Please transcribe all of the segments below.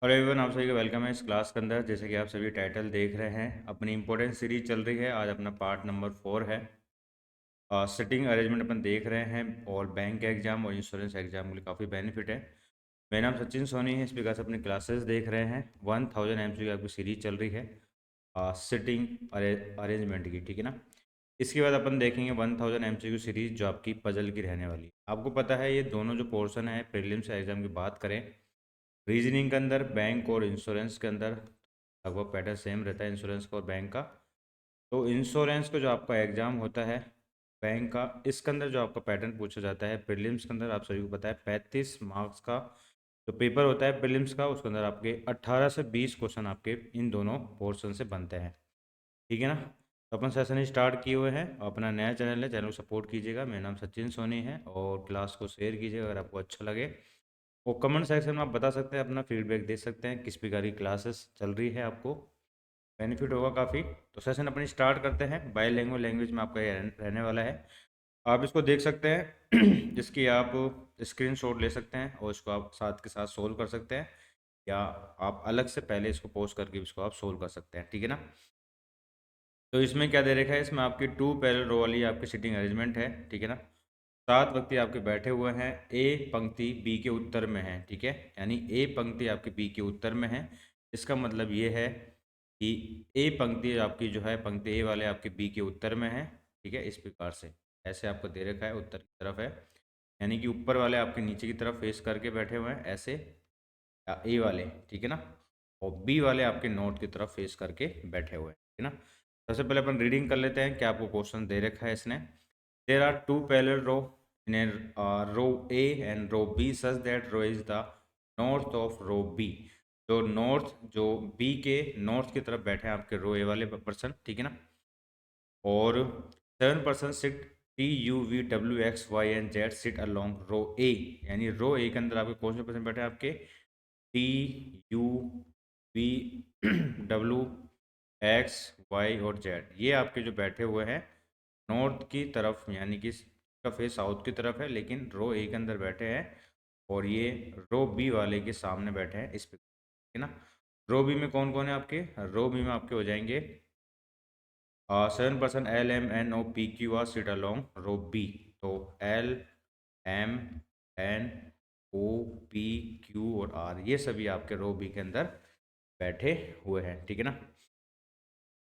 Hello everyone, आप सभी का वेलकम है इस क्लास के अंदर। जैसे कि आप सभी टाइटल देख रहे हैं, अपनी इंपॉर्टेंट सीरीज चल रही है। आज अपना पार्ट नंबर 4 है। सिटिंग अरेंजमेंट अपन देख रहे हैं और बैंक एग्जाम और इंश्योरेंस एग्जाम के लिए काफ़ी बेनिफिट है। मेरा नाम सचिन सोनी है। इस प्रकार से अपनी क्लासेस देख रहे हैं। 1000 एम की आपकी सीरीज चल रही है सिटिंग अरेंजमेंट की, ठीक है ना। इसके बाद अपन देखेंगे 1000 एम सीरीज जो आपकी पजल की रहने वाली है। आपको पता है ये दोनों जो पोर्शन है प्रीलिम्स एग्जाम की बात करें, रीजनिंग के अंदर बैंक और इंश्योरेंस के अंदर लगभग पैटर्न सेम रहता है इंश्योरेंस का और बैंक का। तो इंश्योरेंस का जो आपका एग्ज़ाम होता है बैंक का, इसके अंदर जो आपका पैटर्न पूछा जाता है प्रीलिम्स के अंदर, आप सभी को पता है 35 मार्क्स का जो पेपर होता है प्रीलिम्स का, उसके अंदर आपके 18 से 20 क्वेश्चन आपके इन दोनों पोर्शन से बनते हैं, ठीक है ना। तो अपन सेशन स्टार्ट किए हुए हैं। अपना नया चैनल है, चैनल को सपोर्ट कीजिएगा। मेरा नाम सचिन सोनी है और क्लास को शेयर कीजिएगा अगर आपको अच्छा लगे। वो कमेंट सेक्शन में आप बता सकते हैं, अपना फीडबैक दे सकते हैं किस प्रकार की क्लासेस चल रही है, आपको बेनिफिट होगा काफ़ी। तो सेशन अपनी स्टार्ट करते हैं। बाई लैंग्वेज लैंग्वेज में आपका ये रहने वाला है। आप इसको देख सकते हैं जिसकी आप स्क्रीनशॉट ले सकते हैं और इसको आप साथ के साथ सोल्व कर सकते हैं, या आप अलग से पहले इसको पोस्ट करके इसको आप सोल्व कर सकते हैं, ठीक है ना। तो इसमें क्या दे रखा है, इसमें आपकी 2 पैरेलल रो वाली आपकी सिटिंग अरेंजमेंट है, ठीक है ना। 7 व्यक्ति आपके बैठे हुए हैं। ए पंक्ति बी के उत्तर में है, ठीक है। यानी ए पंक्ति आपकी बी के उत्तर में है। इसका मतलब ये है कि ए पंक्ति आपकी जो है, पंक्ति ए वाले आपके बी के उत्तर में है, ठीक है। इस प्रकार से ऐसे आपको दे रखा है, उत्तर की तरफ है, यानी कि ऊपर वाले आपके नीचे की तरफ फेस करके बैठे हुए हैं ऐसे, ए वाले, ठीक है ना। और बी वाले आपके नॉर्थ की तरफ फेस करके बैठे हुए हैं, ठीक है ना। सबसे पहले अपन रीडिंग कर लेते हैं क्या आपको क्वेश्चन दे रखा है इसने। There are two parallel row in a row A and row B such that row is the north of row B. जो नॉर्थ, जो बी के नॉर्थ की तरफ बैठे हैं आपके रो ए वाले पर्सन, ठीक है ना। और 7 person sit T U V W X Y and Z sit along row A. यानी रो ए के अंदर आपके कौन से पर्सन बैठे हैं, आपके T U V W X Y और जेड, ये आपके जो बैठे हुए हैं नॉर्थ की तरफ, यानी कि इसका फेस साउथ की तरफ है, लेकिन रो ए के अंदर बैठे हैं। और ये रो बी वाले के सामने बैठे हैं इस पे, ठीक है ना। रो बी में कौन कौन है आपके, रो बी में आपके हो जाएंगे 7 person L M N O P Q R seat along row B. तो L M N O P Q और आर, ये सभी आपके रो बी के अंदर बैठे हुए हैं, ठीक है ना।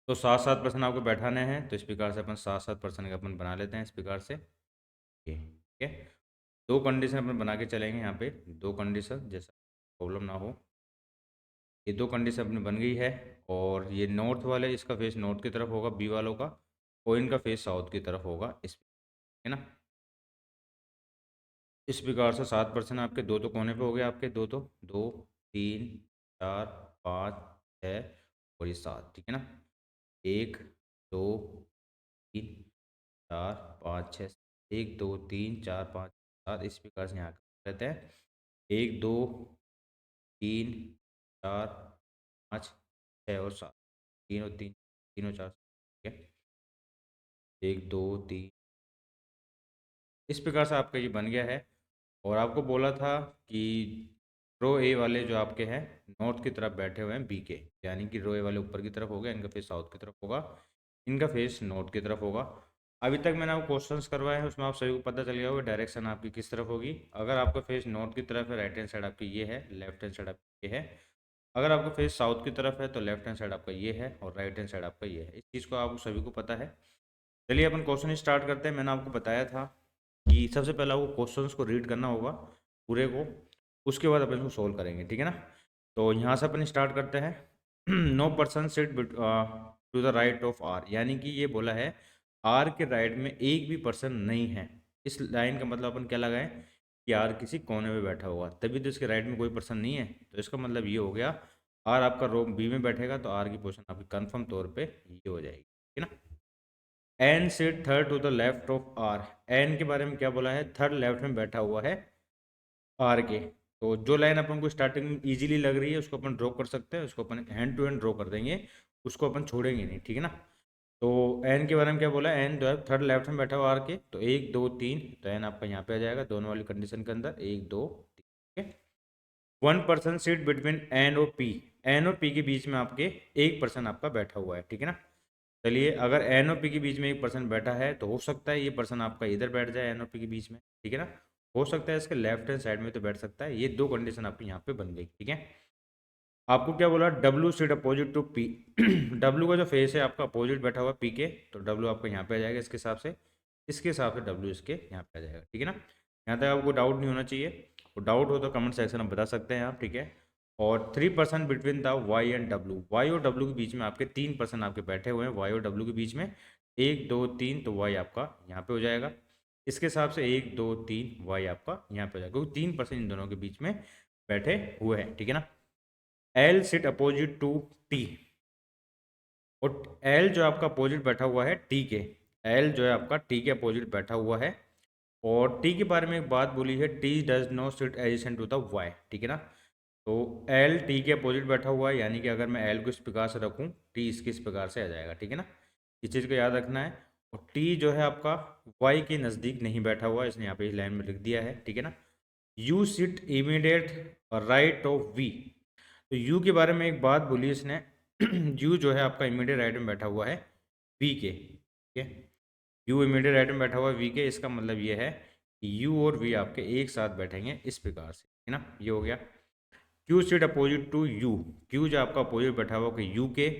तो 7-7 पर्सन आपको बैठाने हैं, तो इस प्रकार से अपन 7-7 पर्सन का अपन बना लेते हैं इस प्रकार से, ये ठीक है। दो कंडीशन अपन बना के चलेंगे यहाँ पे, दो कंडीशन जैसा प्रॉब्लम ना हो। ये दो कंडीशन अपनी बन गई है। और ये नॉर्थ वाले, इसका फेस नॉर्थ की तरफ होगा बी वालों का, और इनका फेस साउथ की तरफ होगा इस, है ना। इस प्रकार से 7 पर्सन आपके दो तो कोने पे हो गए, आपके दो तो 2 3 4 5 6 और ये 7, ठीक है ना। 1 2 3 4 5 6, 1 2 3 4 5 7, इस प्रकार से यहाँ रहते हैं। 1 2 3 4 5 6 और 7, तीन और तीन, तीनों चार, ठीक है। 1 2 3, इस प्रकार से आपका ये बन गया है। और आपको बोला था कि रो ए वाले जो आपके हैं नॉर्थ की तरफ बैठे हुए हैं बी के, यानी कि रो ए वाले ऊपर की तरफ हो गया, इनका फेस साउथ की तरफ होगा, इनका फेस नॉर्थ की तरफ होगा। अभी तक मैंने आपको क्वेश्चंस करवाए हैं, उसमें आप सभी को पता चल गया होगा डायरेक्शन आपकी किस तरफ होगी। अगर आपका फेस नॉर्थ की तरफ है, राइट हैंड साइड आपकी ये है, लेफ्ट हैंड साइड आपकी ये है। अगर आपका फेस साउथ की तरफ है तो लेफ्ट हैंड साइड आपका ये है और राइट हैंड साइड आपका ये है। इस चीज़ को आप सभी को पता है। चलिए अपन क्वेश्चन स्टार्ट करते हैं। मैंने आपको बताया था कि सबसे पहले आपको क्वेश्चंस को रीड करना होगा पूरे को, उसके बाद अपन इसको सोल्व करेंगे, ठीक है ना। तो यहाँ से अपन स्टार्ट करते हैं। No person sit to the right of R, यानी कि ये बोला है आर के राइट में एक भी पर्सन नहीं है। इस लाइन का मतलब अपन क्या लगाएं कि आर किसी कोने में बैठा हुआ, तभी तो इसके राइट में कोई पर्सन नहीं है। तो इसका मतलब ये हो गया आर आपका रो बी में बैठेगा, तो आर की पोजीशन आपकी कंफर्म तौर पे ये हो जाएगी, ठीक है ना। N sit third to the left of R, N के बारे में क्या बोला है, थर्ड लेफ्ट में बैठा हुआ है आर के। तो जो लाइन अपन को स्टार्टिंग में इजीली लग रही है उसको अपन ड्रॉ कर सकते हैं, उसको अपन हैंड टू हैंड ड्रॉ कर देंगे, उसको अपन छोड़ेंगे नहीं, ठीक है ना। तो एन के बारे में क्या बोला है, एन जो है थर्ड लेफ्ट में बैठा हुआ आर के, तो 1 2 3, तो एन आपका यहाँ पे आ जाएगा दोनों वाली कंडीशन के अंदर, 1 2 3, ठीक है। 1% सीट बिटवीन एन और पी, एन और पी के बीच में आपके 1% आपका बैठा हुआ है, ठीक है ना। चलिए अगर एन और पी के बीच में 1% बैठा है तो हो सकता है ये पर्सन आपका इधर बैठ जाए एन और पी के बीच में, ठीक है ना। हो सकता है इसके लेफ्ट हैंड साइड में तो बैठ सकता है। ये दो कंडीशन आपकी यहाँ पे बन गई, ठीक है। आपको क्या बोला, W seat opposite to P. W का जो फेस है आपका अपोजिट बैठा हुआ पी के, तो डब्ल्यू आपका यहाँ पे आ जाएगा इसके हिसाब से, इसके हिसाब से डब्ल्यू इसके यहाँ पे आ जाएगा, ठीक है ना। यहाँ तक आपको डाउट नहीं होना चाहिए, और डाउट हो तो कमेंट सेक्शन में बता सकते हैं आप, ठीक है। और 3% between the Y and W, Y और डब्ल्यू के बीच में आपके 3% आपके बैठे हुए हैं, वाई और डब्ल्यू के बीच में 1 2 3, तो वाई आपका यहाँ पे हो जाएगा। इसके हिसाब से 1 2 3 वाई आपका यहाँ पे हो जाएगा, क्योंकि 3% इन दोनों के बीच में बैठे हुए हैं, ठीक है ना। L sit opposite to T, और एल जो आपका अपोजिट बैठा हुआ है टी के, एल जो है आपका टी के अपोजिट बैठा हुआ है। और टी के बारे में एक बात बोली है, T does not sit adjacent to the Y, ठीक है ना। तो एल टी के अपोजिट बैठा हुआ है, यानी कि अगर मैं एल को इस प्रकार से रखूँ, टी इसके इस प्रकार से आ जाएगा, ठीक है ना। इस चीज़ को याद रखना है। और टी जो है आपका वाई के नज़दीक नहीं बैठा हुआ है, इसने यहाँ पे इस लाइन में लिख दिया है, ठीक है ना। U sit immediate right of V, तो यू के बारे में एक बात बोली इसने, यू जो है आपका इमीडिएट राइट में बैठा हुआ है वी के, ठीक है। यू इमीडिएट राइट में बैठा हुआ है वी के, इसका मतलब ये है कि यू और वी आपके एक साथ बैठेंगे इस प्रकार से, है ना। ये हो गया। Q sit opposite to U, Q जो आपका अपोजिट बैठा हुआ है यू के,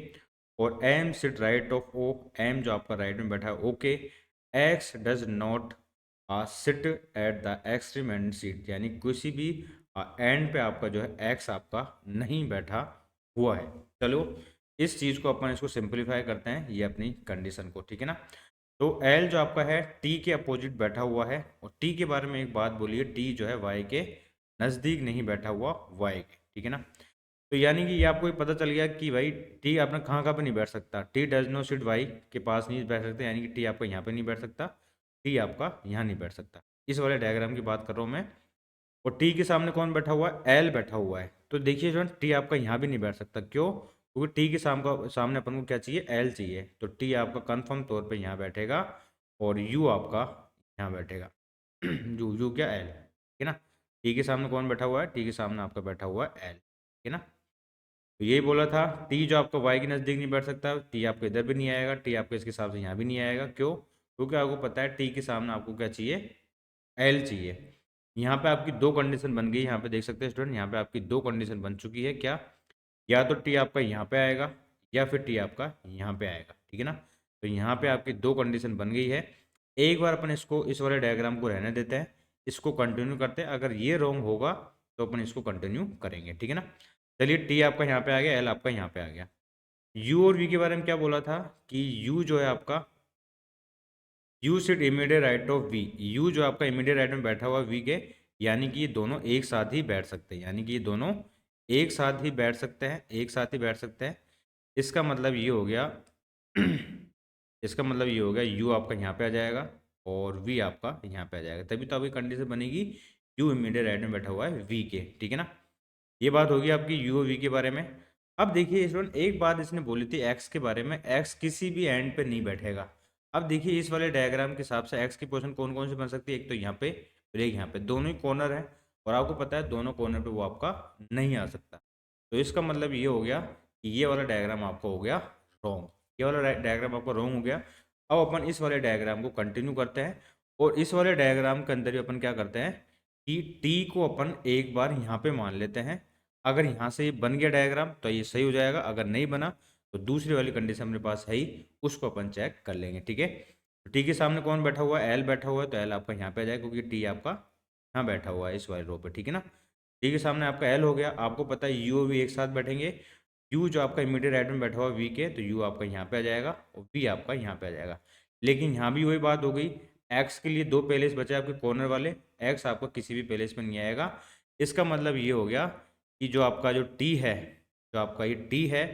और M sit right of O, M जो आपका राइट में बैठा है ओ के। X does not sit at the extreme end seat, यानी किसी भी एंड पे आपका जो है एक्स आपका नहीं बैठा हुआ है। चलो इस चीज़ को अपन इसको सिंप्लीफाई करते हैं, ये अपनी कंडीशन को, ठीक है ना। तो एल जो आपका है टी के अपोजिट बैठा हुआ है, और टी के बारे में एक बात बोलिए, टी जो है वाई के नज़दीक नहीं बैठा हुआ वाई के, ठीक है ना। तो यानी कि ये आपको ये पता चल गया कि भाई टी अपना कहाँ कहाँ पे नहीं बैठ सकता, T does no sit Y के पास नहीं बैठ सकता, यानी कि टी आपका यहाँ पे नहीं बैठ सकता, टी आपका यहाँ नहीं बैठ सकता। इस वाले डायग्राम की बात कर रहा हूँ मैं। और टी के सामने कौन बैठा हुआ है, एल बैठा हुआ है, तो देखिए जो टी आपका यहाँ भी नहीं बैठ सकता, क्यों, क्योंकि टी के सामने अपन को क्या चाहिए, एल चाहिए, तो टी आपका कंफर्म तौर पे यहाँ बैठेगा, और यू आपका यहाँ बैठेगा। यू क्या, एल, ठीक है ना। टी के सामने कौन बैठा हुआ है, टी के सामने आपका बैठा हुआ है एल, ठीक है ना। तो यही बोला था, टी जो आपका वाई के नज़दीक नहीं बैठ सकता, टी आपको इधर भी नहीं आएगा, टी आपके इसके हिसाब से यहाँ भी नहीं आएगा, क्यों, क्योंकि आपको पता है टी के सामने आपको क्या चाहिए, एल चाहिए। यहाँ पे आपकी दो कंडीशन बन गई, यहाँ पे देख सकते हैं स्टूडेंट, यहाँ पे आपकी दो कंडीशन बन चुकी है, क्या, या तो टी आपका यहाँ पे आएगा, या फिर टी आपका यहाँ पे आएगा, ठीक है ना। तो यहाँ पे आपकी दो कंडीशन बन गई है। एक बार अपन इसको इस वाले डायग्राम को रहने देते हैं, इसको कंटिन्यू करते हैं, अगर ये रॉन्ग होगा तो अपन इसको कंटिन्यू करेंगे, ठीक है ना। चलिए टी आपका यहाँ पे आ गया, एल आपका यहाँ पे आ गया। यू और वी के बारे में क्या बोला था कि यू जो है आपका, U sit immediate right of V, U जो आपका इमीडिएट राइट में बैठा हुआ वी के, यानी कि ये दोनों एक साथ ही बैठ सकते हैं, यानी कि ये दोनों एक साथ ही बैठ सकते हैं, एक साथ ही बैठ सकते हैं। इसका मतलब ये हो गया, इसका मतलब ये हो गया यू आपका यहाँ पे आ जाएगा, और वी आपका यहाँ पे आ जाएगा, तभी तो आपकी कंडीशन बनेगी यू इमीडिएट राइट में बैठा हुआ है वी के, ठीक है ना। ये बात होगी आपकी यू और वी के बारे में। अब देखिए स्टूडेंट, एक बात इसने बोली थी एक्स के बारे में, एक्स किसी भी एंड पे नहीं बैठेगा। अब देखिए इस वाले डायग्राम के हिसाब से एक्स की पोजीशन कौन कौन सी बन सकती है, एक तो यहाँ पे और एक यहाँ पे, दोनों ही कॉर्नर है, और आपको पता है दोनों कॉर्नर पे वो आपका नहीं आ सकता। तो इसका मतलब ये हो गया कि ये वाला डायग्राम आपका हो गया रॉन्ग, ये वाला डायग्राम आपका रॉन्ग हो गया। अब अपन इस वाले डायग्राम को कंटिन्यू करते हैं, और इस वाले डायग्राम के अंदर भी अपन क्या करते हैं कि टी को अपन एक बार यहाँ पे मान लेते हैं। अगर यहाँ से ये बन गया डायग्राम तो ये सही हो जाएगा, अगर नहीं बना तो दूसरी वाली कंडीशन मेरे पास है ही, उसको अपन चेक कर लेंगे, ठीक है। तो टी के सामने कौन बैठा हुआ है, एल बैठा हुआ है, तो एल आपका यहाँ पे आ जाएगा, क्योंकि टी आपका यहाँ बैठा हुआ है इस वाले रो पे, ठीक है ना। टी के सामने आपका एल हो गया, आपको पता है यू भी एक साथ बैठेंगे, यू जो आपका इमीडिएट राइट में बैठा हुआ है वी के, तो यू आपका यहाँ पे आ जाएगा, और वी आपका यहाँ पे आ जाएगा। लेकिन यहाँ भी वही बात हो गई, एक्स के लिए दो प्लेस बचे आपके कॉर्नर वाले, एक्स आपका किसी भी प्लेस में नहीं आएगा। इसका मतलब ये हो गया कि जो आपका जो टी है, जो आपका ये टी है,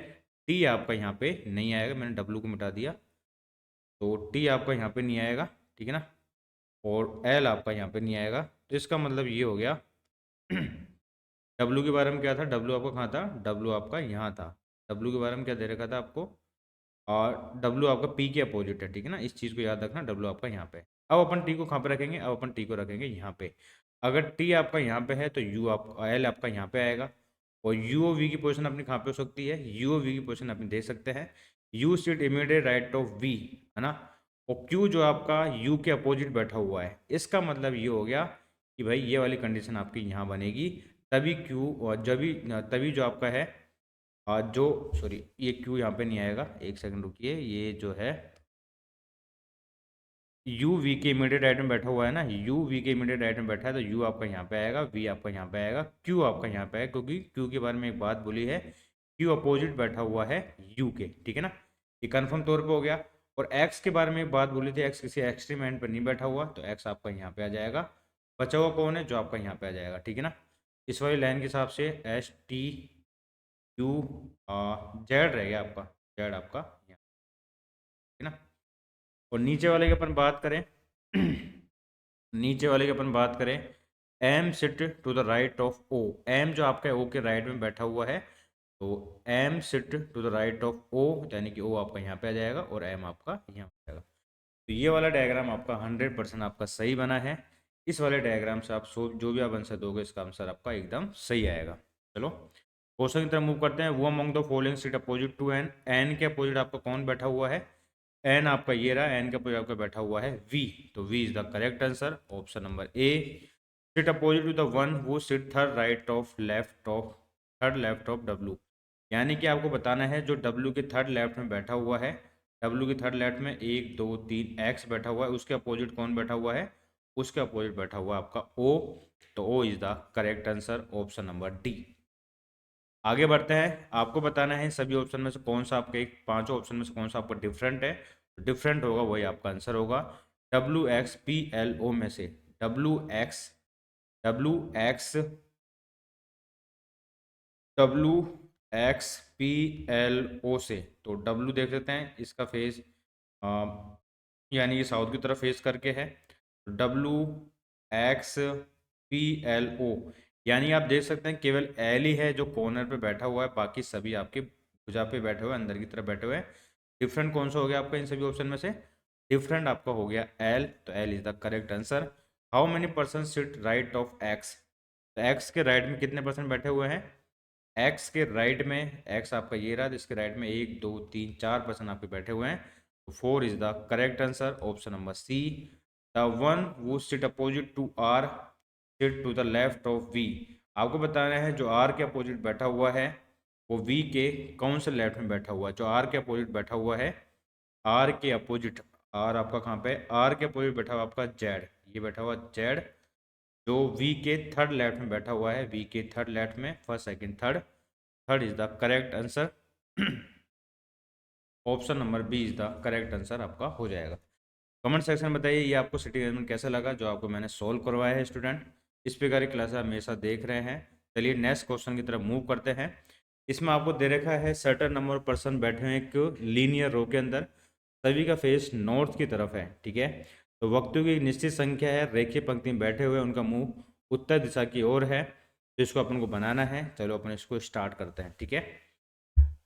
टी आपका यहाँ पे नहीं आएगा, मैंने डब्लू को मिटा दिया, तो टी आपका यहाँ पे नहीं आएगा, ठीक है ना। और एल आपका यहाँ पे नहीं आएगा, तो इसका मतलब ये हो गया। डब्लू के बारे में क्या था, डब्लू आपका कहाँ था, डब्लू आपका यहाँ था, डब्लू के बारे में क्या दे रखा था आपको, और डब्लू आपका पी के अपोजिट है, ठीक है ना। इस चीज़ को याद रखना, डब्लू आपका यहाँ पे। अब अपन टी को कहाँ पे रखेंगे, अब अपन टी को रखेंगे यहाँ पे। अगर टी आपका यहाँ पे है तो यू आपका एल आपका यहाँ पे आएगा। और यू और वी की पोजीशन अपनी कहाँ पे हो सकती है, यू और वी की पोजीशन अपनी देख सकते हैं। U sit immediate right of V, है ना। और क्यू जो आपका यू के अपोजिट बैठा हुआ है, इसका मतलब ये हो गया कि भाई ये वाली कंडीशन आपकी यहाँ बनेगी, तभी क्यू और तभी जो आपका है जो सॉरी ये क्यू यहाँ पे नहीं आएगा, एक सेकंड रुकिए, ये जो है यू वी के इमीडिएट राइट में बैठा हुआ है ना, यू वी के इमीडिएट राइट में बैठा है, तो यू आपका यहाँ पे आएगा, वी आपका यहाँ पे आएगा, क्यू आपका यहाँ पे आएगा, क्योंकि क्यू के बारे में एक बात बोली है, क्यू अपोजिट बैठा हुआ है यू के, ठीक है ना। ये कन्फर्म तौर पे हो गया। और एक्स के बारे में एक बात बोली थी, एक्स किसी एक्सट्रीम एंड पर नहीं बैठा हुआ, तो एक्स आपका यहाँ पे आ जाएगा। बचा हुआ कौन है, जो आपका यहाँ पे आ जाएगा, ठीक है ना। इस वाली लाइन के हिसाब से एस टी यू जेड रह गया आपका, जेड आपका यहाँ, ठीक है ना। और नीचे वाले की अपन बात करें नीचे वाले की अपन बात करें, M sit to the right of O, M जो आपका ओ के राइट में बैठा हुआ है, तो M sit to the right of O, यानी कि ओ आपका यहाँ पे आ जाएगा और एम आपका यहाँ पे आएगा। तो ये वाला डायग्राम आपका 100% आपका सही बना है। इस वाले डायग्राम से आप जो भी आप आंसर दोगे, इसका आंसर आपका एकदम सही आएगा। चलो क्वेश्चन की तरफ मूव करते हैं। Who among the following seat opposite to N, N के अपोजिट आपका कौन बैठा हुआ है, एन आपका ये रहा, एन के अपोजिट आपका बैठा हुआ है वी, तो V is the correct answer, option number A. Sit opposite to the one who sit third left of W, यानी कि आपको बताना है जो डब्लू के थर्ड लेफ्ट में बैठा हुआ है, डब्लू के थर्ड लेफ्ट में एक दो तीन एक्स बैठा हुआ है, उसके अपोजिट कौन बैठा हुआ है, उसके अपोजिट बैठा हुआ है आपका ओ, तो O is the correct answer, option number D. आगे बढ़ते हैं, आपको बताना है सभी ऑप्शन में से कौन सा आपके पांचों ऑप्शन में से कौन सा आपका डिफरेंट है, डिफरेंट होगा वही आपका आंसर होगा। W X P L O में से W X W X P L O से, तो डब्ल्यू देख लेते हैं, इसका फेस यानी ये साउथ की तरफ फेस करके है, W X P L O, यानी आप देख सकते हैं केवल एल ही है जो कॉर्नर पे बैठा हुआ है, बाकी सभी आपके भुजा पे बैठे हुए हैं, अंदर की तरफ बैठे हुए हैं। डिफरेंट कौन सा हो गया आपका इन सभी ऑप्शन में से, डिफरेंट आपका हो गया एल, तो L is the correct answer. How many person sit right of x, तो एक्स के राइट में कितने पर्सन बैठे हुए हैं, एक्स के राइट में, एक्स आपका ये रहा, इसके राइट में एक दो तीन चार पर्सन आपके बैठे हुए हैं, तो four is the correct answer, option number C. The one who sit opposite to R sit to the left of V, आपको बताना है जो आर के अपोजिट बैठा हुआ है वो वी के कौन से लेफ्ट में बैठा हुआ है, जो आर के अपोजिट बैठा हुआ है, आर के अपोजिट, आर आपका कहाँ पे, आर के अपोजिट बैठा हुआ आपका जेड, ये बैठा हुआ जेड, जो वी के थर्ड लेफ्ट में बैठा हुआ है, वी के थर्ड लेफ्ट में, first second third, third is the correct answer, option number B is the correct answer आपका हो जाएगा। कमेंट सेक्शन में बताइए ये आपको सिटिंग अरेंजमेंट कैसा लगा जो आपको मैंने सोल्व करवाया है स्टूडेंट। इस प्रकार की क्लास आप हमेशा देख रहे हैं। चलिए नेक्स्ट क्वेश्चन की तरफ मूव करते हैं। इसमें आपको दे रखा है सर्टेन नंबर पर्सन बैठे हुए एक लीनियर रो के अंदर, सभी का फेस नॉर्थ की तरफ है, ठीक है। तो वक्तों की एक निश्चित संख्या है, रेखीय पंक्ति में बैठे हुए, उनका मुंह उत्तर दिशा की ओर है, तो इसको अपन को बनाना है। चलो अपन इसको स्टार्ट करते हैं, ठीक है।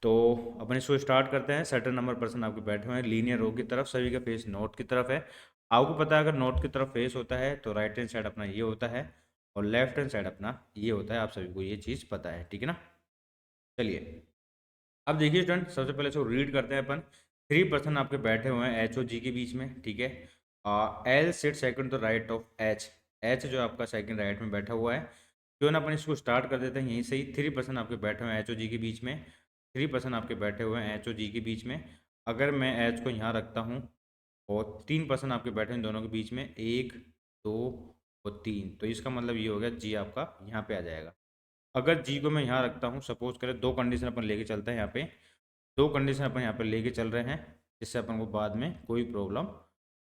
तो अपन इसको स्टार्ट करते हैं। सर्टेन नंबर पर्सन आपके बैठे हुए हैं लीनियर रो की तरफ, सभी का फेस नॉर्थ की तरफ है। आपको पता है अगर नॉर्थ की तरफ फेस होता है तो राइट हैंड साइड अपना ये होता है और लेफ्ट हैंड साइड अपना ये होता है, आप सभी को ये चीज़ पता है, ठीक है ना। चलिए अब देखिए स्टूडेंट, सबसे पहले इसको रीड करते हैं अपन। थ्री पर्सन आपके बैठे हुए हैं एच और जी के बीच में, ठीक है। L sit second the right of H, H जो आपका सेकंड राइट में बैठा हुआ है, क्यों ना अपन इसको स्टार्ट कर देते हैं यहीं से ही। थ्री पर्सन आपके बैठे हुए हैं एच और जी के बीच में, थ्री पर्सन आपके बैठे हुए हैं एच और जी के बीच में। अगर मैं एच को यहाँ रखता हूँ और तीन पर्सन आपके बैठे हैं दोनों के बीच में, एक दो और तीन, तो इसका मतलब ये हो गया जी आपका यहाँ पे आ जाएगा। अगर जी को मैं यहाँ रखता हूँ, सपोज करें दो कंडीशन अपन लेके चलते हैं यहाँ पे, दो कंडीशन अपन यहाँ पे लेके चल रहे हैं जिससे अपन को बाद में कोई प्रॉब्लम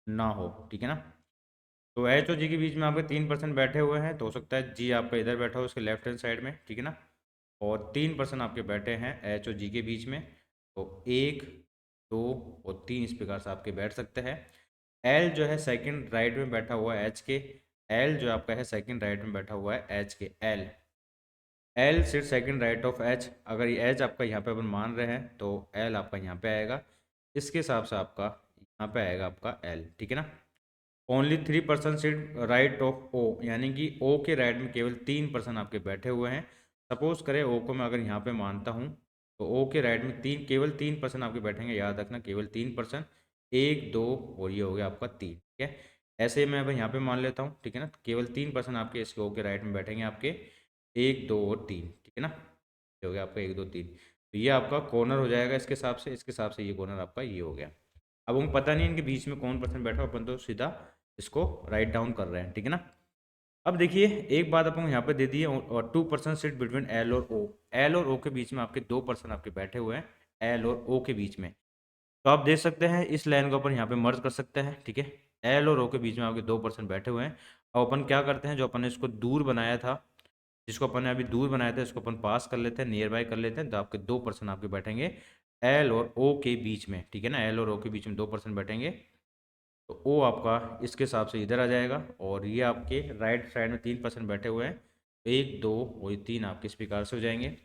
ना हो, ठीक है ना। तो एच और जी के बीच में आपके तीन पर्सन बैठे हुए हैं, तो हो सकता है जी आपका इधर बैठा हो उसके लेफ्ट हैंड साइड में, ठीक है ना। और तीन पर्सन आपके बैठे हैं एच और जी के बीच में, तो एक दो और तीन इस प्रकार से आपके बैठ सकते हैं। एल जो है सेकंड राइट में बैठा हुआ है एच के, एल जो आपका है सेकंड राइट में बैठा हुआ है एच के, L L sit second right of H, अगर ये एच आपका यहाँ पे अपन मान रहे हैं तो एल आपका यहाँ पे आएगा, इसके हिसाब से आपका यहाँ पे आएगा आपका एल, ठीक है ना। Only 3% seat right of O, यानी कि ओ के राइट में केवल 3% आपके बैठे हुए हैं। सपोज करें ओ को मैं अगर यहाँ पे मानता हूँ तो ओ के राइट में केवल 3% आपके बैठेंगे, याद रखना केवल 3%। एक दो और ये हो गया आपका 3, ठीक है। ऐसे ही मैं अब यहाँ पे मान लेता हूँ, ठीक है ना, केवल 3% आपके इसके ओ के राइट में बैठेंगे आपके, एक दो और तीन, ठीक है ना, ये हो गया आपका एक दो तीन। तो ये आपका कॉर्नर हो जाएगा इसके हिसाब से, इसके हिसाब से ये कॉर्नर आपका ये हो गया। अब हमको पता नहीं इनके बीच में कौन परसेंट बैठा, अपन तो सीधा इसको राइट डाउन कर रहे हैं, ठीक है ना। अब देखिए एक बात अपन यहाँ पे दे दी है, और 2% सीट बिटवीन एल और ओ। एल और ओ के बीच में आपके 2% आपके बैठे हुए हैं, एल और ओ के बीच में। तो आप देख सकते हैं इस लाइन को अपन यहाँ पे मर्ज कर सकते हैं, ठीक है। एल और ओ के बीच में आपके 2% बैठे हुए हैं। अब अपन क्या करते हैं, जो अपन ने इसको दूर बनाया था, जिसको अपन ने अभी दूर बनाया था, इसको अपन पास कर लेते हैं, नियर बाय कर लेते हैं, तो आपके 2% आपके बैठेंगे एल और ओ के बीच में, ठीक है ना। एल और ओ के बीच में 2% बैठेंगे, तो ओ आपका इसके हिसाब से इधर आ जाएगा, और ये आपके राइट साइड में 3% बैठे हुए हैं, तो एक दो और तीन आपके इस प्रकार से हो जाएंगे।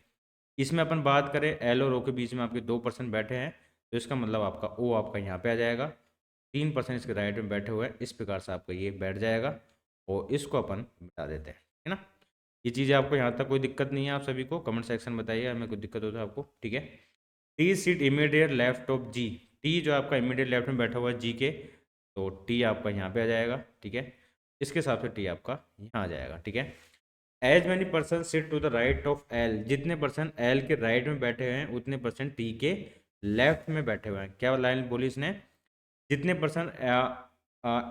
इसमें अपन बात करें एल और ओ के बीच में आपके 2% बैठे हैं, तो इसका मतलब आपका ओ आपका यहाँ पे आ जाएगा, 3% इसके राइट में बैठे हुए हैं, इस प्रकार से आपका ये बैठ जाएगा, और इसको अपन मिटा देते हैं, ठीक है ना। ये चीज़ें आपको यहाँ तक कोई दिक्कत नहीं है, आप सभी को कमेंट सेक्शन में बताइए हमें कोई दिक्कत हो तो आपको, ठीक है। T seat immediate left of G, T जो आपका इमीडिएट लेफ्ट में बैठा हुआ है जी के, तो टी आपका यहाँ पे आ जाएगा, ठीक है। इसके हिसाब से टी आपका यहाँ आ जाएगा, ठीक है। As many percent sit to the right of L, जितने परसेंट एल के राइट में बैठे हुए हैं उतने परसेंट टी के लेफ्ट में बैठे हुए हैं। क्या लाइन बोली इसने, जितने परसेंट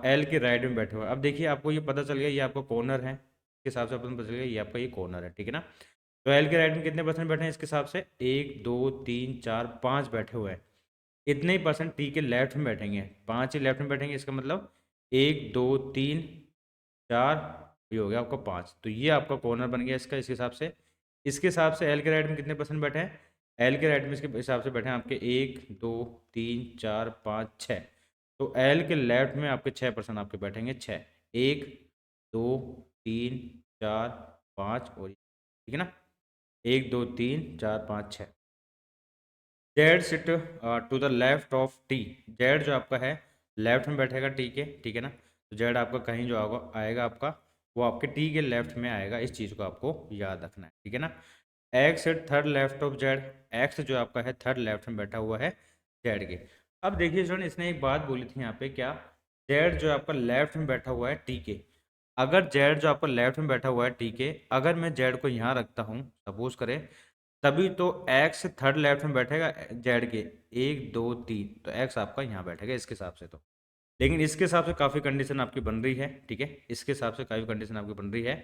एल के राइट में बैठे हुए हैं। अब देखिए आपको ये पता चल गया ये आपका कॉर्नर है, इसके हिसाब से अपन पता चल गया ये आपका ये कॉर्नर है, ठीक है ना। तो एल के राइट में कितने परसेंट बैठे हैं, इसके हिसाब से एक दो तीन चार पाँच बैठे हुए हैं। इतने ही परसेंट टी के लेफ्ट में बैठेंगे, पाँच ही लेफ्ट में बैठेंगे, इसका मतलब एक दो तीन चार, ये हो गया आपका पाँच, तो ये आपका कॉर्नर बन गया इसका, इसके हिसाब से। इसके हिसाब से एल के राइट में कितने परसेंट बैठे हैं, एल के राइट में इसके हिसाब से बैठे हैं आपके एक दो तीन चार पाँच छः, तो एल के लेफ्ट में आपके 6% आपके बैठेंगे, छः, एक दो तीन चार पाँच और ठीक है ना, एक दो तीन चार पाँच छः। Z sit to the left of T, Z जो आपका है लेफ्ट में बैठेगा टी के, ठीक है ना। तो जेड आपका कहीं जो आएगा आपका, वो आपके टी के लेफ्ट में आएगा, इस चीज़ को आपको याद रखना है, ठीक है ना। X sit third left of Z, X जो आपका है थर्ड लेफ्ट में बैठा हुआ है जेड के। अब देखिए स्टूडेंट इसने एक बात बोली थी यहाँ पे, क्या, जेड जो आपका लेफ्ट में बैठा हुआ है टी के, अगर जेड जो आपका लेफ्ट में बैठा हुआ है टी के, अगर मैं जेड को यहाँ रखता हूँ सपोज करें, तभी तो एक्स थर्ड लेफ्ट में बैठेगा जेड के, एक दो तीन, तो एक्स आपका यहाँ बैठेगा इसके हिसाब से। तो लेकिन इसके हिसाब से काफ़ी कंडीशन आपकी बन रही है, ठीक है, इसके हिसाब से काफ़ी कंडीशन आपकी बन रही है।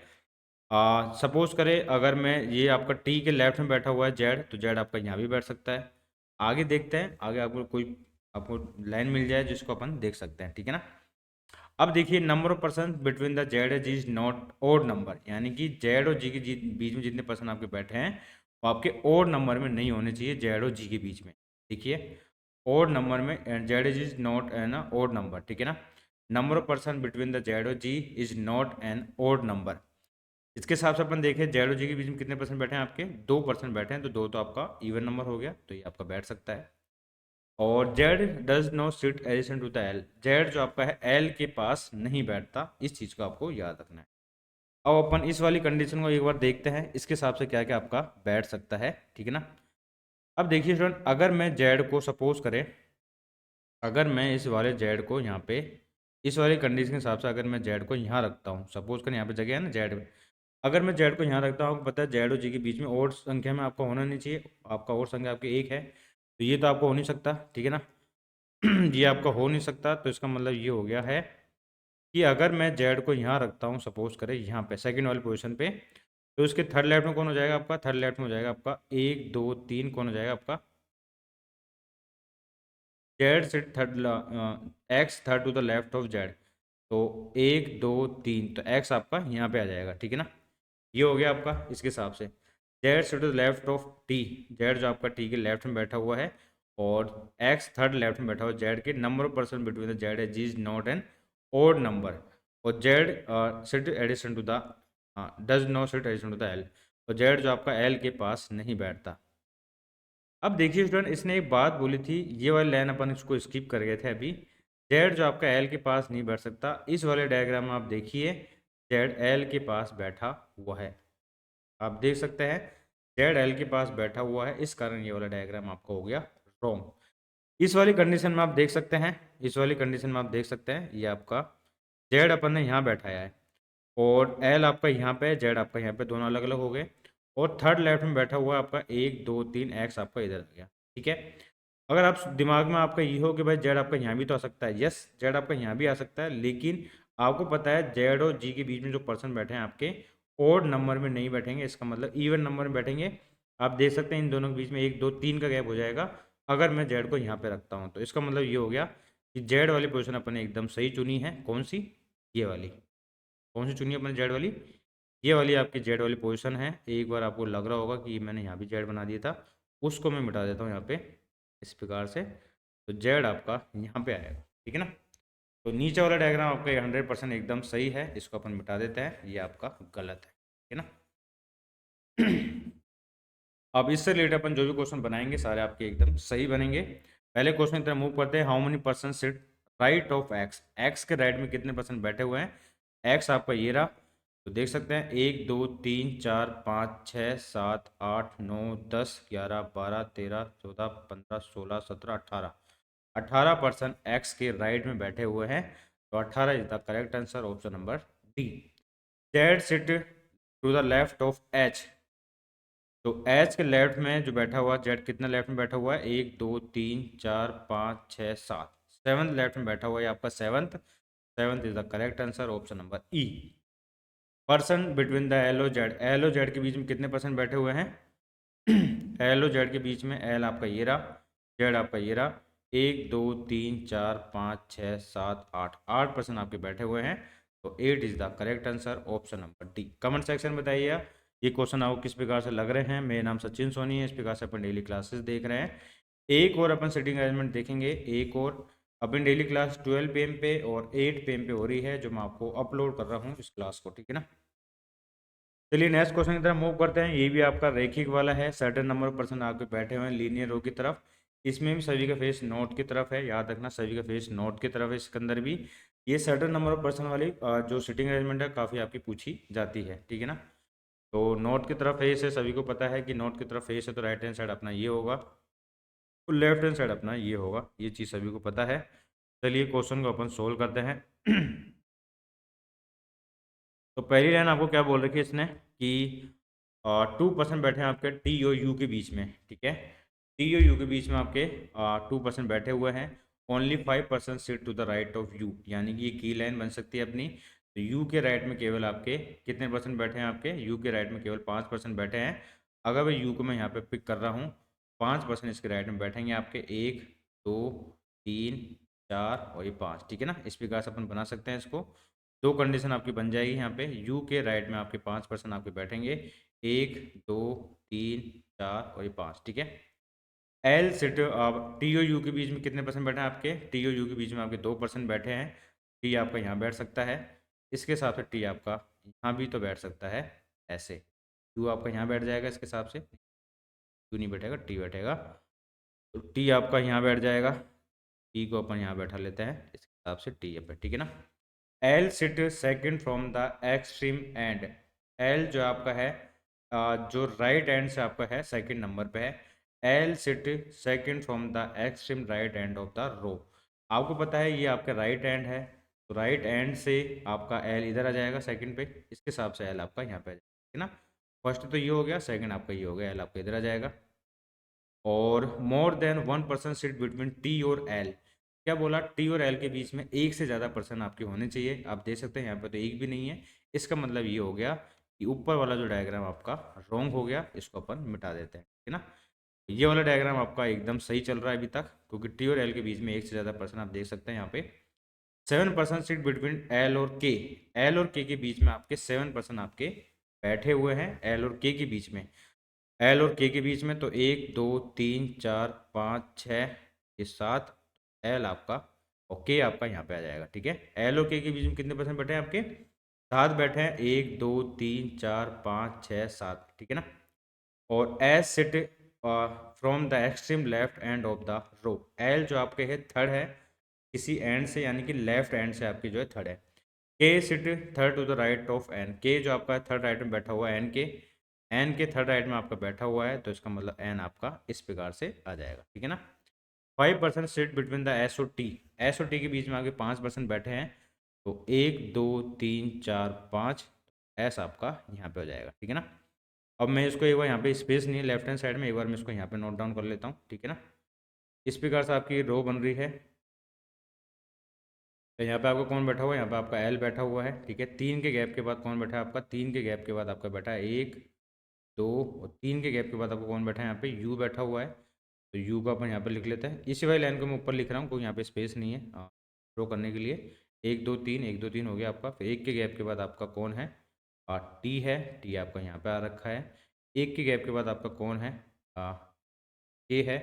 सपोज करें अगर मैं ये आपका टी के लेफ्ट में बैठा हुआ है जेड, तो जेड आपका यहाँ भी बैठ सकता है। आगे देखते हैं, आगे आपको कोई आपको लाइन मिल जाए जिसको अपन देख सकते हैं, ठीक है ना। अब देखिए number of person between the Z as is not odd number, यानी कि जेड और जी के बीच में जितने पर्सन आपके बैठे हैं वो आपके ओड नंबर में नहीं होने चाहिए, जेड और जी के बीच में। देखिए ओड नंबर में Z is not an odd number, ठीक है ना। Number of person between the Z और G is not an odd number. इसके हिसाब से अपन देखें जेड और जी के बीच में कितने परसेंट बैठे हैं आपके, 2% बैठे हैं, तो दो तो आपका इवन नंबर हो गया, तो ये आपका बैठ सकता है। और Z does not sit addition to the L, Z जो आपका है एल के पास नहीं बैठता, इस चीज़ को आपको याद रखना है। अब अपन इस वाली कंडीशन को एक बार देखते हैं, इसके हिसाब से क्या क्या आपका बैठ सकता है, ठीक है ना। अब देखिए स्टूडेंट अगर मैं जेड को सपोज करें, अगर मैं इस वाले जेड को यहाँ पे इस वाली कंडीशन के हिसाब से अगर मैं जेड को यहाँ रखता हूँ, सपोज करें यहाँ पे जगह है ना जेड, अगर मैं जेड को यहाँ रखता हूँ, आपको पता है जेड और जी के बीच में और संख्या में आपका होना नहीं चाहिए, आपका और संख्या आपकी एक है, तो ये तो आपको हो नहीं सकता, ठीक है ना। ये आपका हो नहीं सकता, तो इसका मतलब ये हो गया है कि अगर मैं जेड को यहाँ रखता हूँ सपोज करें यहाँ पे सेकंड वाली पोजीशन पे, तो इसके थर्ड लेफ्ट में कौन हो जाएगा आपका, थर्ड लेफ्ट में हो जाएगा आपका एक दो तीन, कौन हो जाएगा आपका जेड से third, X third to the left of Z, तो एक दो तीन, तो एक्स आपका यहाँ पे आ जाएगा, ठीक है ना। ये हो गया आपका इसके हिसाब से। जेड से to the left of T, Z जो आपका टी के लेफ्ट में बैठा हुआ है, और एक्स थर्ड लेफ्ट में बैठा हुआ है जेड के, number of person between the Z as is not an odd number, और Z sit addition to the does not sit addition to the L, और जेड जो आपका एल के पास नहीं बैठता। अब देखिए स्टूडेंट इसने एक बात बोली थी, ये वाली लाइन अपन इसको स्किप कर गए थे अभी, जेड जो आपका एल के पास नहीं बैठ सकता, इस वाले डायग्राम में आप देखिए जेड एल के पास बैठा हुआ है, आप देख सकते हैं जेड एल के पास बैठा हुआ है, इस कारण ये वाला डायग्राम आपका हो गया रॉन्ग। इस वाली कंडीशन में आप देख सकते हैं, इस वाली कंडीशन में आप देख सकते हैं ये आपका जेड अपन ने यहाँ बैठाया है और एल आपका यहाँ पे, जेड आपका यहाँ पे, दोनों अलग अलग हो गए। और थर्ड लेफ्ट में बैठा हुआ आपका 1 2 3 एक्स आपका इधर आ गया, ठीक है। अगर आप दिमाग में आपका ये हो कि भाई जेड आपका यहाँ भी तो आ सकता है, यस जेड आपका यहाँ भी आ सकता है, लेकिन आपको पता है जेड और जी के बीच में जो पर्सन बैठे हैं आपके ओड नंबर में नहीं बैठेंगे, इसका मतलब इवन नंबर में बैठेंगे। आप देख सकते हैं इन दोनों के बीच में 1 2 3 का गैप हो जाएगा अगर मैं जेड को यहाँ पे रखता हूँ, तो इसका मतलब ये हो गया कि जेड वाली पोजिशन अपन ने एकदम सही चुनी है। कौन सी? ये वाली। कौन सी चुनी है अपने जेड वाली? ये वाली आपकी जेड वाली पोजीशन है। एक बार आपको लग रहा होगा कि मैंने यहाँ भी जेड बना दिया था, उसको मैं मिटा देता हूँ यहाँ पे इस प्रकार से, तो जेड आपका यहाँ पे आएगा, ठीक है ना। तो नीचे वाला डायग्राम आपका 100% एकदम सही है, इसको अपन मिटा देते हैं, ये आपका गलत है, ठीक है ना। अब इससे रिलेटेड अपन जो भी क्वेश्चन बनाएंगे सारे आपके एकदम सही बनेंगे। पहले क्वेश्चन की तरफ मूव करते हैं। How many person sit right of x, x के राइट में कितने पर्सन बैठे हुए हैं। एक्स आपका ये रहा, तो देख सकते हैं 1 2 3 4 5 6 7 8 9 10 11 12 13 14 15 16 17 18, 18% एक्स के राइट में बैठे हुए हैं, तो 18 is the correct answer, option number D. Z sit to the left of H, तो एच के लेफ्ट में जो बैठा हुआ जेड कितना लेफ्ट में बैठा हुआ है, 1 2 3 4 5 6 7, सेवंथ लेफ्ट में बैठा हुआ है आपका seventh, seventh is the correct answer, option number E. Person between the L O Z, L O Z के बीच में कितने पर्सन बैठे हुए हैं। एल ओ जेड के बीच में एल आपका ये रहा, जेड आपका ये रहा, 1 2 3 4 5 6 7 8, 8% आपके बैठे हुए हैं, तो 8 is the correct answer, option number D. Comment section में बताइए ये क्वेश्चन आपको किस प्रकार से लग रहे हैं। मेरा नाम सचिन सोनी है, इस प्रकार से अपन डेली क्लासेस देख रहे हैं। एक और अपन सिटिंग अरेंजमेंट देखेंगे, एक और अपन डेली क्लास 12 PM पे और 8 PM पे हो रही है, जो मैं आपको अपलोड कर रहा हूँ इस क्लास को, ठीक है ना। चलिए नेक्स्ट क्वेश्चन की तरफ मूव करते हैं। ये भी आपका रेखिक वाला है, सर्टेन नंबर ऑफ पर्सन आपके बैठे हुए हैं लीनियर रो की तरफ, इसमें भी सभी का फेस नॉर्थ की तरफ है, याद रखना सभी का फेस नॉर्थ की तरफ है। इसके अंदर भी ये सर्टेन नंबर ऑफ पर्सन वाली जो सिटिंग अरेंजमेंट है काफ़ी आपकी पूछी जाती है, ठीक है ना। तो नॉर्थ की तरफ फेस है, सभी को पता है कि नॉर्थ की तरफ फेस है, तो राइट हैंड साइड अपना ये होगा, तो लेफ्ट हैंड साइड अपना ये होगा, ये चीज़ सभी को पता है। चलिए क्वेश्चन को अपन सोल्व करते हैं। तो पहली लाइन आपको क्या बोल रखी है इसने कि 2% बैठे हैं आपके टी और यू के बीच में, ठीक है। टी और यू के बीच में आपके 2% बैठे हुए हैं, only 5% sit to the right of U, यानी कि ये की लाइन बन सकती है अपनी। तो यू के राइट में केवल आपके कितने परसेंट बैठे हैं, आपके यू के राइट में केवल 5% बैठे हैं। अगर मैं यू को मैं यहाँ पे पिक कर रहा हूँ, 5% इसके राइट में बैठेंगे आपके, 1 2 3 4 और ये 5, ठीक है ना। इस प्रकार से अपन बना सकते हैं इसको। दो कंडीशन आपकी बन जाएगी यहाँ पे, यू के राइट में आपके 5% आपके बैठेंगे, 1 2 3 4 और ये 5, ठीक है। एल सिट अब टी ओ यू के बीच में कितने परसेंट बैठे हैं आपके, टी ओ यू के बीच में आपके 2% बैठे हैं, टी आपका यहाँ बैठ सकता है, इसके हिसाब से टी आपका यहाँ भी तो बैठ सकता है ऐसे, यू आपका यहाँ बैठ जाएगा इसके हिसाब से, यू नहीं बैठेगा टी बैठेगा, तो टी आपका यहाँ बैठ जाएगा, टी को अपन यहाँ बैठा लेते हैं इसके हिसाब से टी पे, ठीक है ना। L sit second from the extreme end, L जो आपका है जो राइट एंड से आपका है सेकंड नंबर पे है, L sit second from the extreme right end of the row. आपको पता है ये आपका राइट एंड है, तो राइट एंड से आपका एल इधर आ जाएगा सेकंड पे, इसके हिसाब से एल आपका यहाँ पे आ जाएगा, ठीक है ना। फर्स्ट तो ये हो गया, सेकंड आपका ये हो गया, एल आपका इधर आ जाएगा। और more than 1% seat between T और एल, क्या बोला, टी और एल के बीच में एक से ज़्यादा पर्सन आपके होने चाहिए। आप देख सकते हैं यहाँ पे तो एक भी नहीं है, इसका मतलब ये हो गया कि ऊपर वाला जो डायग्राम आपका रॉन्ग हो गया, इसको अपन मिटा देते हैं, ठीक है ना। ये वाला डायग्राम आपका एकदम सही चल रहा है अभी तक, क्योंकि टी और एल के बीच में एक से ज़्यादा पर्सन आप देख सकते हैं यहाँ पे। 7% सीट बिटवीन एल और के, एल और के बीच में आपके 7% आपके बैठे हुए हैं, एल और के बीच में, एल और के बीच में, तो 1 2 3 4 5 6 ये 7, एल आपका और के आपका यहाँ पे आ जाएगा, ठीक है। एल और के बीच में कितने परसेंट बैठे हैं आपके, 7 बैठे हैं, 1 2 3 4 5 6 7, ठीक है ना। और S sit from the extreme left end of the row, L जो आपके है थर्ड है, किसी एंड से, यानी कि लेफ्ट एंड से आपकी जो है थर्ड है। K sit third to the right of N, K जो आपका थर्ड राइट में बैठा हुआ है एन के थर्ड राइट में आपका बैठा हुआ है, तो इसका मतलब एन आपका इस प्रकार से आ जाएगा, ठीक है ना। 5% सीट बिटवीन द एस और टी के बीच में आपके 5% बैठे हैं, तो 1 2 3 4 5 एस आपका यहाँ पे हो जाएगा, ठीक है ना। अब मैं इसको एक बार यहाँ पे स्पेस नहीं है लेफ्ट हैंड साइड में, एक बार मैं इसको यहाँ पे नोट डाउन कर लेता हूँ, ठीक है ना। इस प्रकार से आपकी रो बन रही है। तो यहाँ पे आपका कौन बैठा हुआ है, यहाँ पे आपका एल बैठा हुआ है, ठीक है। 3 के गैप के बाद कौन बैठा है आपका, 3 के गैप के बाद आपका बैठा है 1 2, और 3 के गैप के बाद आपको कौन बैठा है यहाँ पे, यू बैठा हुआ है। तो यू को अपन यहाँ पे लिख लेते हैं। इसी वाली लाइन को मैं ऊपर लिख रहा हूँ, कोई यहाँ पे स्पेस नहीं है ड्रॉ करने के लिए। 1 2 3 हो गया आपका। फिर एक के गैप के बाद आपका कौन है, टी है, टी आपका यहाँ पे आ रखा है। एक के गैप के बाद आपका कौन है, के है,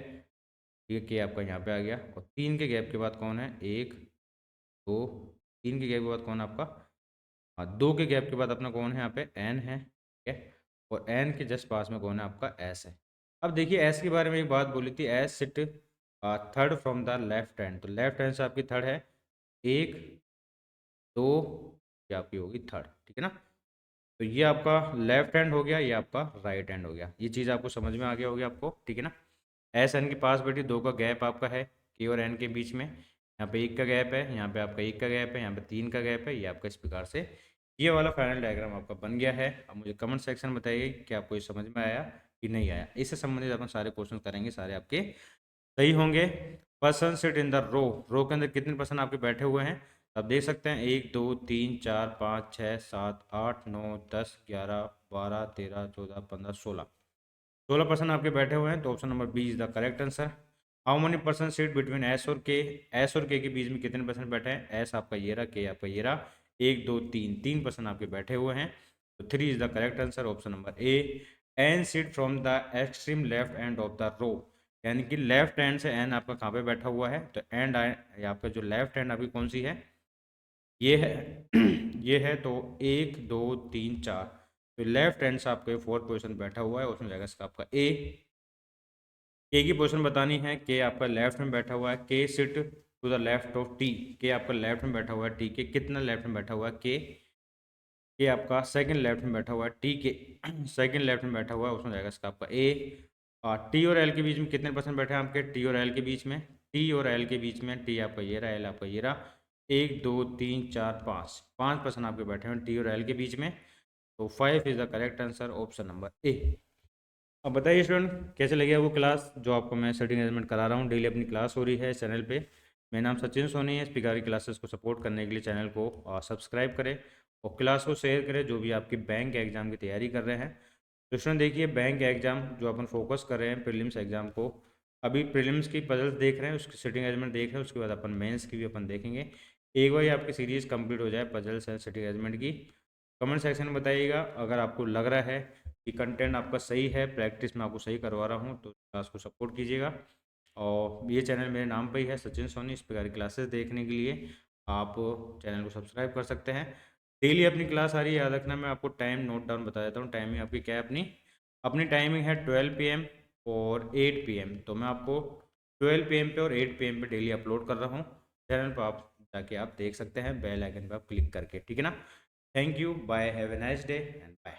ठीक है, के आपका यहाँ पे आ गया। और 3 के गैप के बाद कौन है, 1 2, 3 के गैप के बाद कौन है आपका, 2 के गैप के बाद अपना कौन है यहाँ पे, एन है, ठीक है। और एन के जस्ट पास में कौन है आपका, एस है। अब देखिए एस के बारे में एक बात बोली थी, S sit third from the left hand, तो लेफ्ट हैंड से आपकी थर्ड है, 1 2, ये आपकी होगी थर्ड, ठीक है ना। तो ये आपका लेफ्ट हैंड हो गया, ये आपका राइट हैंड हो गया। ये चीज़ आपको समझ में आ गया होगी आपको, ठीक है ना। एस एन के पास बैठी 2 का गैप आपका है के और एन के बीच में, यहाँ पे 1 का गैप है, यहाँ पे आपका 1 का गैप है, यहाँ पे 3 का गैप है। ये आपका इस प्रकार से ये वाला फाइनल डायग्राम आपका बन गया है। अब मुझे कमेंट सेक्शन में बताइए कि आपको ये समझ में आया कि नहीं आया। इससे संबंधित अपन सारे क्वेश्चन करेंगे, सारे आपके सही होंगे। Person sit in the row, row के अंदर कितने पर्सन आपके बैठे हुए हैं, आप देख सकते हैं 1 2 3 4 5 6 7 8 9 10 11 12 13 14 15 16 आपके बैठे हुए हैं। तो option number B is the correct answer. How many person sit between S और के, एस और के बीच में कितने पर्सन बैठे हैं, एस आपका ये रहा, के आपका ये रहा, 1 2 3 पर्सन आपके बैठे हुए हैं। तो 3 is the correct answer, option number A. An seat from the extreme left end of the row, यानी कि लेफ्ट हैंड से एन आपका कहाँ पे बैठा हुआ है, तो एंड आपका जो लेफ्ट हैंड आपकी कौन सी है, ये है ये है। तो 1 2 3 4, तो लेफ्ट हैंड से आपका 4 पोजिशन बैठा हुआ है, उसमें जाएगा इसका आपका ए। के की पोजीशन बतानी है, के आपका लेफ्ट में बैठा हुआ है, K sit to the left of T, K आपका लेफ्ट में बैठा हुआ है, टी के कितना लेफ्ट में बैठा हुआ है, के आपका सेकंड लेफ्ट में बैठा हुआ है, टी के सेकंड लेफ्ट में बैठा हुआ है, उसमें जाएगा इसका आपका ए। और टी और एल के बीच में कितने पर्सन बैठे हैं आपके, टी और एल के बीच में, टी और एल के बीच में, टी आपका ये रहा, एल आपका ये रहा, 1 2 3 4 5 पर्सन आपके बैठे हैं टी और एल के बीच में। तो 5 is the correct answer, option number ए। अब बताइए स्टूडेंट, कैसे लगी आपको क्लास, जो आपको मैं सेटिंग अरेंजमेंट करा रहा हूँ, डेली अपनी क्लास हो रही है इस चैनल पे। मेरा नाम सचिन सोनी है। इस प्रकार की क्लासेस को सपोर्ट करने के लिए चैनल को सब्सक्राइब करें और क्लास को शेयर करें जो भी आपकी बैंक एग्जाम की तैयारी कर रहे हैं। तो स्टूडेंट देखिए, बैंक एग्जाम जो अपन फोकस कर रहे हैं प्रीलिम्स एग्जाम को, अभी प्रीलिम्स की पजल्स देख रहे हैं, उसकी सेटिंग अरेंजमेंट देख रहे हैं, उसके बाद अपन मेंस की भी अपन देखेंगे। एक बार आपकी सीरीज़ कंप्लीट हो जाए पजल्स एंड सेटिंग अरेंजमेंट की, कमेंट सेक्शन में बताइएगा। अगर आपको लग रहा है कि कंटेंट आपका सही है, प्रैक्टिस में आपको सही करवा रहा हूँ, तो क्लास को सपोर्ट कीजिएगा। और ये चैनल मेरे नाम पे ही है, सचिन सोनी। इस प्रकार की क्लासेस देखने के लिए आप चैनल को सब्सक्राइब कर सकते हैं। डेली अपनी क्लास आ रही है, याद रखना। मैं आपको टाइम नोट डाउन बता देता हूँ। टाइमिंग आपकी क्या है, अपनी अपनी टाइमिंग है 12 PM और 8 PM। तो मैं आपको 12 PM पे और 8 PM पे डेली अपलोड कर रहा हूँ चैनल पर, आप जाके आप देख सकते हैं बेल आइकन पर आप क्लिक करके, ठीक है ना। Thank you, bye, have a nice day and bye.